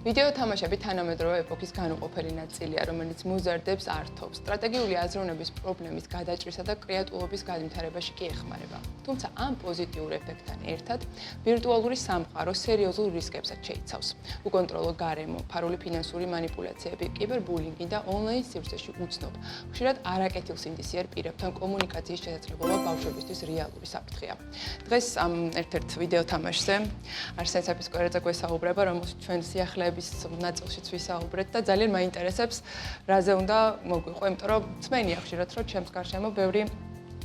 ვიდეო თამაშები თანამედროვე ეპოქის განუყოფელი ნაწილია, რომელიც მოზარდებს ართობს, სტრატეგიული აზროვნების პრობლემის გადაჭრისა და კრეატულობის განვითარებაში კი ეხმარება. თუმცა ამ პოზიტიურ ეფექტთან ერთად ვირტუალური სამყარო სერიოზულ რისკებსაც შეიცავს. უკონტროლო გარემო, ფარული ფინანსური манипуляციები, კიბერბულინგი და ონლაინ სივრცეში უცნობ, ხშირად არაკეთილ სინდისიერ პირებთან კომუნიკაციის შესაძლებლობა ბავშვებისთვის რეალური საფრთხეა. დღეს ამ ერთ-ერთ ვიდეო თამაშზე არსენ საფისკვერაძე გვესაუბრება, რომელშიც ჩვენ სიახლეების ნაწილშიც ვისაუბრეთ და ძალიან მაინტერესებს, რაზე უნდა მოგვიყო, იმიტომ რომ ძმენია ხშირად, რომ ჩემს გარშემო ბევრი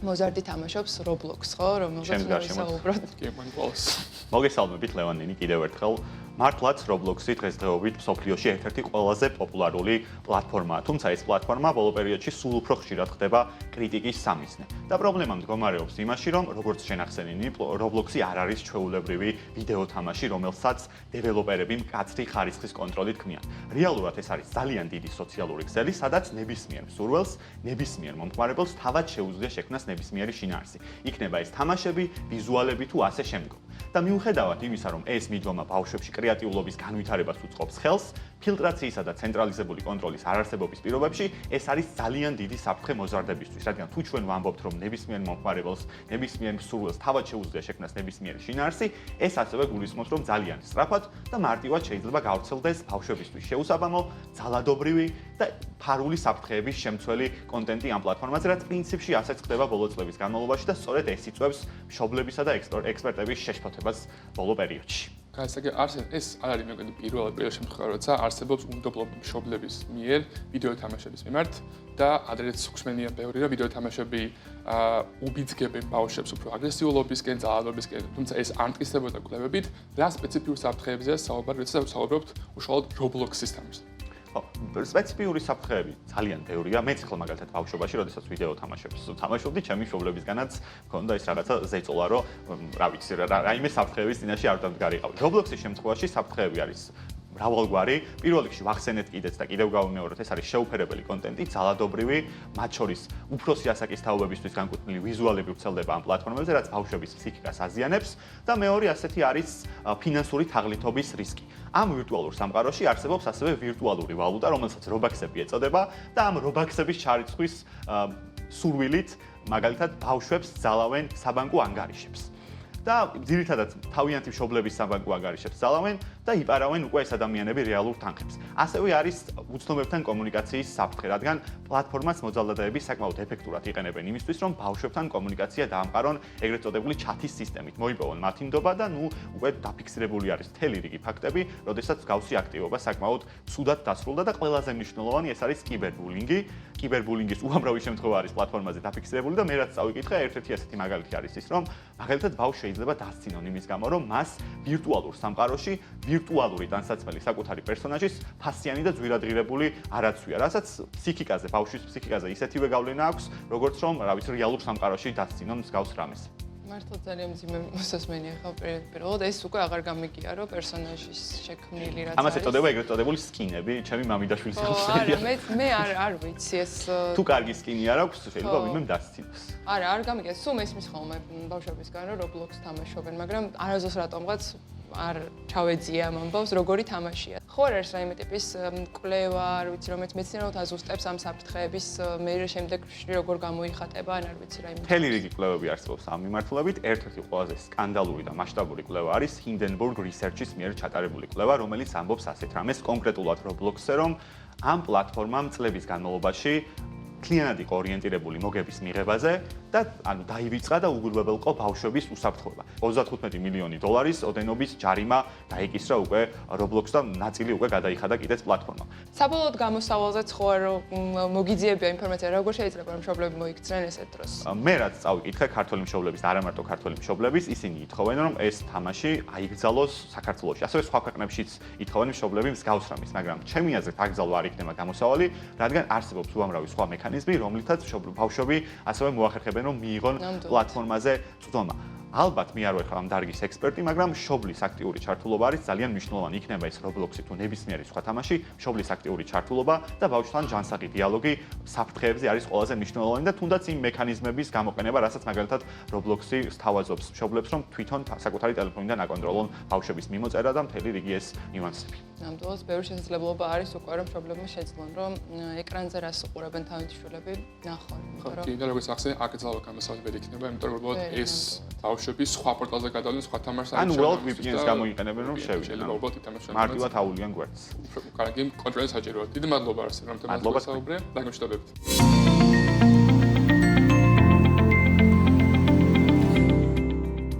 მოზარდი თამაშობს Roblox, ხო, რომელზეც ვისაუბროთ. კი, მან ყოლს. მოგესალმებით ლევანინი კიდევ ერთხელ. მართლაც Roblox-ი დღესდღეობით მსოფლიოში ერთ-ერთი ყველაზე პოპულარული პლატფორმაა, თუმცა ეს პლატფორმა ბოლო პერიოდში სულ უფრო ხშირად ხდება კრიტიკის სამიზნე. და პრობლემა მდგომარეობს იმაში, რომ როგორც შენახსენინი, Roblox-ი არ არის ჩვეულებრივი ვიდეო თამაში, რომელსაც დეველოპერები მკაცრი ხარისხის კონტროლით ქმნიან. რეალურად ეს არის ძალიან დიდი სოციალური ქსელი, სადაც ნებისმიერ მსურველს, ნებისმიერ მომხმარებელს თავად შეუძლია შექმნას ნებისმიერი შინაარსი. იქნება ეს თამაშები, ვიზუალები თუ ასე შემდგომ. და მიუხედავად იმისა, რომ ეს მიდგომა ბავშვებში კრეატიულობის განვითარებას უწყობს ხელს, ფილტრაციისა და ცენტრალიზებული კონტროლის არარსებობის პირობებში ეს არის ძალიან დიდი საფრთხე მოზარდებისთვის, რადგან თუ ჩვენ ვამბობთ, რომ ნებისმიერ მომხმარებელს, ნებისმიერ მსურველს თავად შეუძლია შექმნას ნებისმიერი შინაარსი, ეს ასევე გულისხმობს, რომ ძალიან სწრაფად და მარტივად შეიძლება გავრცელდეს ბავშვებისთვის შეუსაბამო, ძალადობრივი და ფარული საფრთხეების შემცველი კონტენტი ამ პლატფორმაზე, რაც პრინციპში ასეც ხდება ბოლო წლების განმავლობაში და სწორედ ეს იწვევს მშობლებისა და ექსპერტების შეშფოთებას ბოლო პერიოდში. გასაგე არსენ ეს არ არის მეგონა პირველ შემთხვევა, როცა არსებობს უნდობლობა მშობლების მიერ ვიდეო თამაშების მიმართ და ადრეც გვსმენია ბევრი რომ ვიდეო თამაშები უბიძგებენ ბავშვებს უფრო აგრესიულობისკენ, ძალადობისკენ, თუმცა ეს არ მტკიცდებოდა კვლევებით, რა სპეციფიურ საფრთხეებზეა საუბარი, როდესაც ვსაუბრობთ უშუალოდ Roblox-ის თამაშზე. სპეციფიური საფრთხეები ძალიან ბევრია. მეც ახლა მაგალითად ბავშვობაში, როდესაც ვიდეო თამაშებს თამაშობდი, ჩემი მშობლებისგანაც მქონდა ეს რაღაცა ზეწოლა, რომ რა ვიცი, რაიმე საფრთხეების წინაშე არ დამდგარიყავი. Roblox-ის შემთხვევაში საფრთხეები არის მრავალგვარი. პირველ რიგში ვახსენეთ კიდეც და კიდევ გავუმეოროთ, ეს არის შეუფერებელი კონტენტი, ძალადობრივი, მათ შორის უფროსი ასაკის თაობებისთვის განკუთვნილი ვიზუალები ვრცელდება ამ პლატფორმებზე, რაც ბავშვების ფსიქიკას აზიანებს და მეორე ასეთი არის ფინანსური თაღლითობის რისკი. ამ ვირტუალურ სამყაროში არსებობს ასევე ვირტუალური ვალუტა, რომელსაც Robux-ები ეწოდება და ამ Robux-ების ჩარიცხვის სურვილით მაგალითად ბავშვებს ძალავენ საბანკო ანგარიშებს. და ძირითადად თავიანთი მშობლების საბანკო ანგარიშებს ძალავენ და იპარავენ უკვე ეს ადამიანები რეალურ თანხებს. ასევე არის უცნობებთან კომუნიკაციის საფრთხე, რადგან პლატფორმას მოძალადეები საკმაოდ ეფექტურად იყენებენ იმისთვის, რომ ბავშვებთან კომუნიკაცია დაამყარონ ეგრეთ წოდებული ჩათის სისტემით. მოიპოვონ მათი ნდობა და უკვე დაფიქსირებული არის მთელი რიგი ფაქტები, როდესაც მსგავსი აქტივობა საკმაოდ ცუდად დასრულდა და ყველაზე მნიშვნელოვანი ეს არის კიბერბულინგი. კიბერბულინგის უამრავი შემთხვევა არის პლატფორმაზე დაფიქსირებული და მე რაც წავიკითხე, ერთ-ერთი ასეთი მაგალითი არის ის, რომ მაგალითად ბავშვი შეიძლება დასცინონ იმის გამო, რომ მას ვირტუალურ სამყაროში ვირტუალური ტანსაცმელი საკუთარი პერსონაჟის ფასიანი და ძვირადღირებული არ აცვია, რასაც ფსიქიკაზე, ბავშვის ფსიქიკაზე ისეთივე გავლენა აქვს, როგორც რომ, რა ვიცი, რეალურ სამყაროში დასცინონ მსგავს რამეს. მართლა ძალიან მძიმე მოსასმენია ხა პირველად ეს უკვე აღარ გამიგია რომ პერსონაჟის შექმნილი რაც არის. ამას ეწოდება ეგრეთ წოდებული სკინები, ჩემი მამიდაშვილის გამოსცემია. არა, მე არ ვიცი ეს თუ კარგი სკინი არ აქვს, შეიძლება ვინმე დასცინოს. არა, არ გამიგია, სულ მესმის ხოლმე ბავშვებისგან რომ Roblox თამაშობენ, მაგრამ არასდროს რატომღაც არ ჩავეძია ამ ამბავს, როგორი თამაშია. ხო არ არის რაიმე ტიპის კვლევა, არ ვიცი, რომელიც მეცნიერულად აზუსტებს ამ საფრთხეების მერე შემდეგ როგორ გამოიხატება, ან არ ვიცი რაიმე. მთელი რიგი კვლევები არსებობს ამ მიმართულებით. ერთ-ერთი ყველაზე სკანდალური და მასშტაბური კვლევა არის Hindenburg Research-ის მიერ ჩატარებული კვლევა, რომელიც ამბობს ასეთ რამეს კონკრეტულად Roblox-ზე, რომ ამ პლატფორმამ წლების განმავლობაში კლიანად იყო ორიენტირებული მოგების მიღებაზე და ანუ დაივიწყა და უგულებელყო ბავშვების უსაფრთხოება. 35 მილიონი დოლარის ოდენობის ჯარიმა დაიკისრა უკვე Roblox და ნაწილი უკვე გადაიხადა კიდეც პლატფორმამ. საბოლოოდ გამოსავალზეც ხო არ მოგიძიებია ინფორმაცია, როგორ შეიძლება რომ მშობლები მოიქცნენ ესეთ დროს. მე რაც წავიკითხე ქართველი მშობლების და არა მარტო ქართველი მშობლების, ისინი ითხოვენ რომ ეს თამაში აიგზალოს საქართველოში. ასევე სხვა ქვეყნებშიც ითხოვენ მშობლები მსგავს რამის, მაგრამ ჩემი აზრით აკრძალვა არ იქნება გამოსავალი, რადგან არსებობს უამრავი სხვა მექანიზმი, რომლითაც ბავშვები ასევე მოახერხებენ რომ მიიღონ პლატფორმაზე წვდომა. ალბათ მე არ ვარ ამ დარგის ექსპერტი, მაგრამ მშობლის აქტიური ჩართულობა არის ძალიან მნიშვნელოვანი. იქნება ეს Roblox-ი თუ ნებისმიერი სხვა თამაში, მშობლის აქტიური ჩართულობა და ბავშვთან ჯანსაღი დიალოგი საფრთხეებზე არის ყველაზე მნიშვნელოვანი და თუნდაც იმ მექანიზმების გამოყენება, რასაც მაგალითად Roblox-ი სთავაზობს მშობლებს, რომ თვითონ საკუთარი ტელეფონიდან აკონტროლონ ბავშვების მიმოწერა და მთელი რიგი ეს ნიუანსები. ნამდვილად ბევრი შესაძლებლობა არის უკვე რომ პრობლემა შეძლონ, რომ ეკრანზე რას უყურებენ თავისი შვილები ნახონ, იმიტომ რომ კიდევ როგორც ახსენე, აკრძალვა გამოსავალი იქნება, იმიტომ რომ უბრალოდ ეს ბავშვები სხვა პორტალზე გადავლენ სხვა თამაშს ან World VPN-ს გამოიყენებენ რომ შევიდნენ. შეიძლება უბრალოდ ითამაშონ. მარტივად აუვლიან გვერდს. კარგი, კონტროლი საჭიროა. დიდი მადლობა არსენ, რომ თემას გასაუბრე. დაგმოჩნდებებით.